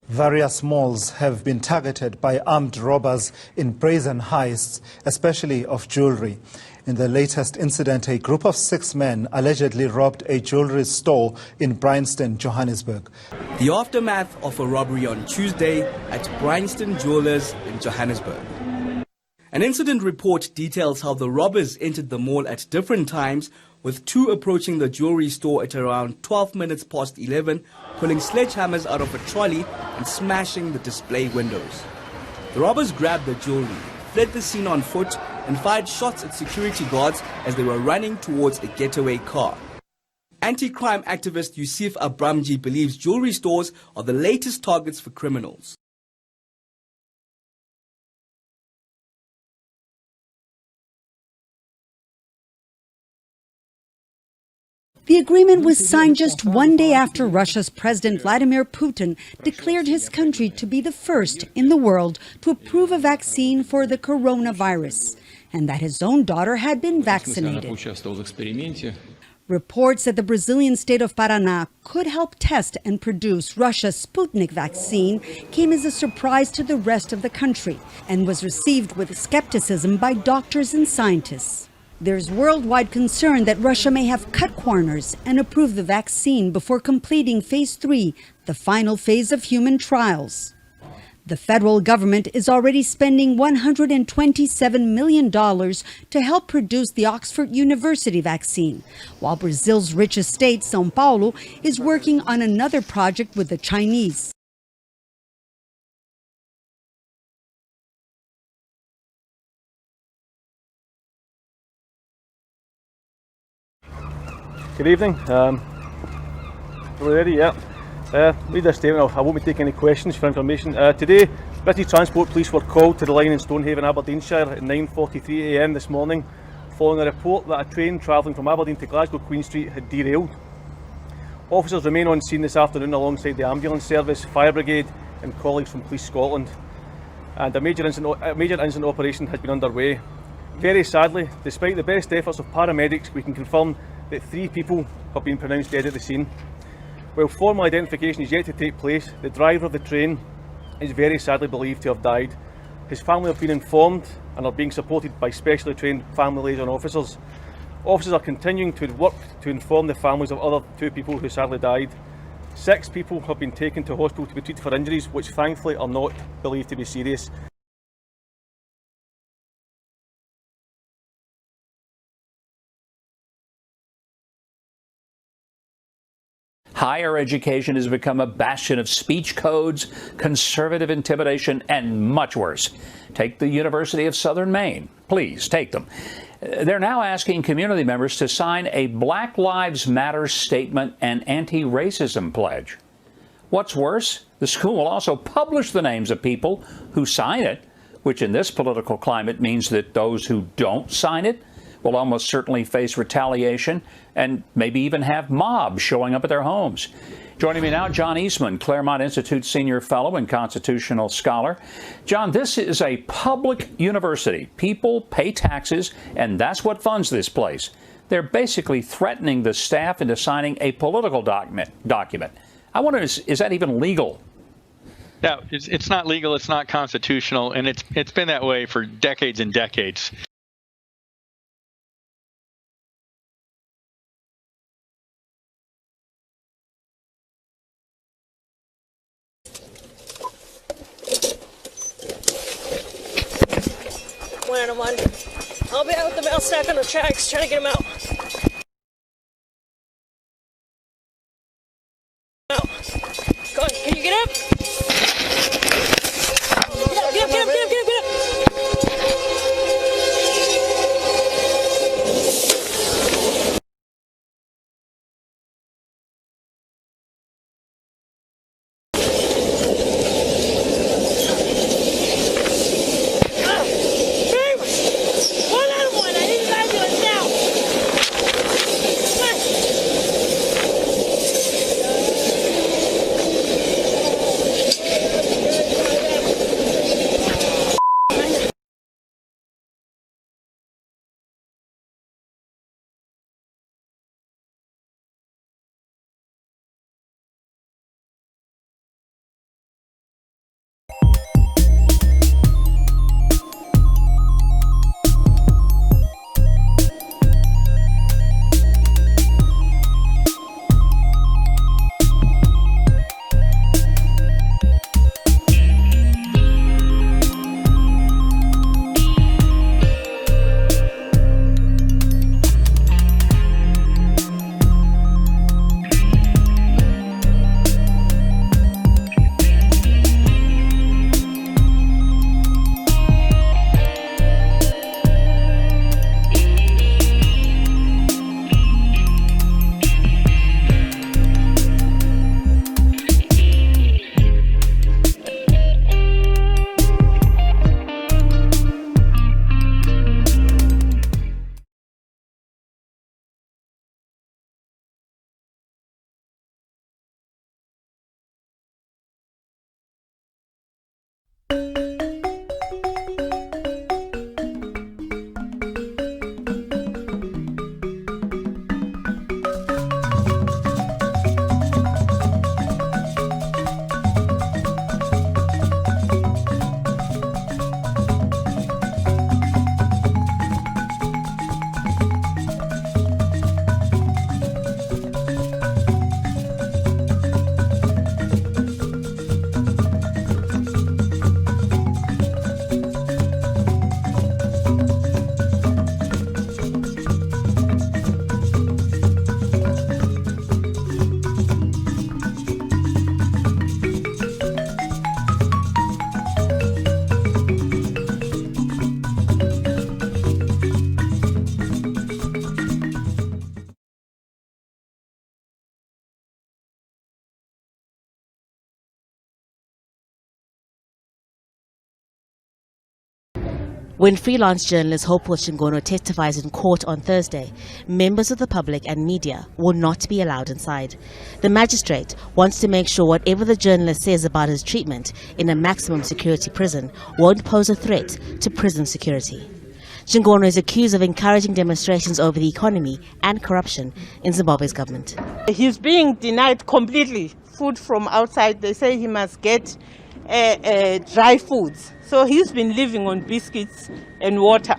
Various malls have been targeted by armed robbers in brazen heists, especially of jewellery. In the latest incident, a group of 6 men allegedly robbed a jewellery store in Bryanston, Johannesburg. The aftermath of a robbery on Tuesday at Bryanston Jewellers in Johannesburg. An incident report details how the robbers entered the mall at different times, with 2 approaching the jewellery store at around 12 minutes past 11, pulling sledgehammers out of a trolley and smashing the display windows. The robbers grabbed the jewellery, fled the scene on foot, and fired shots at security guards as they were running towards a getaway car. Anti-crime activist Yusuf Abramji believes jewellery stores are the latest targets for criminals. The agreement was signed just one day after Russia's President Vladimir Putin declared his country to be the first in the world to approve a vaccine for the coronavirus, and that his own daughter had been vaccinated. Reports that the Brazilian state of Paraná could help test and produce Russia's Sputnik vaccine came as a surprise to the rest of the country and was received with skepticism by doctors and scientists. There's worldwide concern that Russia may have cut corners and approved the vaccine before completing phase 3, the final phase of human trials. The federal government is already spending $127 million to help produce the Oxford University vaccine, while Brazil's richest state, São Paulo, is working on another project with the Chinese. Good evening. Are we ready? Yeah. Read a statement. I won't be taking any questions for information. Today, British Transport Police were called to the line in Stonehaven, Aberdeenshire at 9:43 a.m. this morning following a report that a train travelling from Aberdeen to Glasgow Queen Street had derailed. Officers remain on scene this afternoon alongside the ambulance service, fire brigade and colleagues from Police Scotland. And a major incident operation has been underway. Very sadly, despite the best efforts of paramedics, we can confirm that 3 people have been pronounced dead at the scene. While formal identification is yet to take place, the driver of the train is very sadly believed to have died. His family have been informed and are being supported by specially trained family liaison officers. Officers are continuing to work to inform the families of other 2 people who sadly died. 6 people have been taken to hospital to be treated for injuries which thankfully are not believed to be serious. Higher education has become a bastion of speech codes, conservative intimidation, and much worse. Take the University of Southern Maine. Please take them. They're now asking community members to sign a Black Lives Matter statement and anti-racism pledge. What's worse, the school will also publish the names of people who sign it, which in this political climate means that those who don't sign it will almost certainly face retaliation and maybe even have mobs showing up at their homes. Joining me now, John Eastman, Claremont Institute Senior Fellow and Constitutional Scholar. John, this is a public university. People pay taxes, and that's what funds this place. They're basically threatening the staff into signing a political document. I wonder, is that even legal? No, it's not legal, it's not constitutional, and it's been that way for decades and decades. I'll be out with the mail stack on the tracks, trying to get him out. Go on, can you get up? Get up! When freelance journalist Hopewell Shingono testifies in court on Thursday, members of the public and media will not be allowed inside. The magistrate wants to make sure whatever the journalist says about his treatment in a maximum security prison won't pose a threat to prison security. Shingono is accused of encouraging demonstrations over the economy and corruption in Zimbabwe's government. He's being denied completely food from outside. They say he must get dry foods. So he's been living on biscuits and water.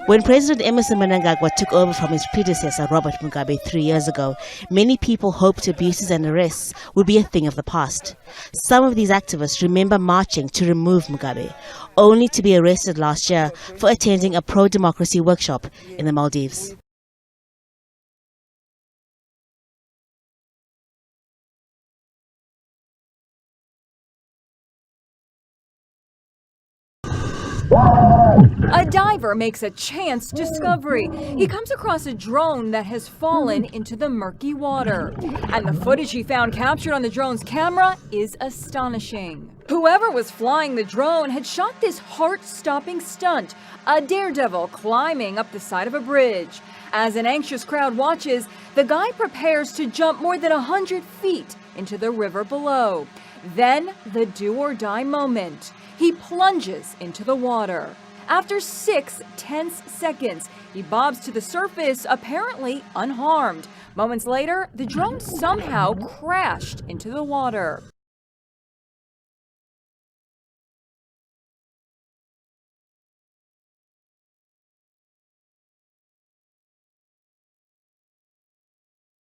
When President Emerson Mnangagwa took over from his predecessor Robert Mugabe 3 years ago, many people hoped abuses and arrests would be a thing of the past. Some of these activists remember marching to remove Mugabe, only to be arrested last year for attending a pro-democracy workshop in the Maldives. A diver makes a chance discovery. He comes across a drone that has fallen into the murky water. And the footage he found captured on the drone's camera is astonishing. Whoever was flying the drone had shot this heart-stopping stunt, a daredevil climbing up the side of a bridge. As an anxious crowd watches, the guy prepares to jump more than 100 feet into the river below. Then, the do-or-die moment. He plunges into the water. After 6 tense seconds, he bobs to the surface, apparently unharmed. Moments later, the drone somehow crashed into the water.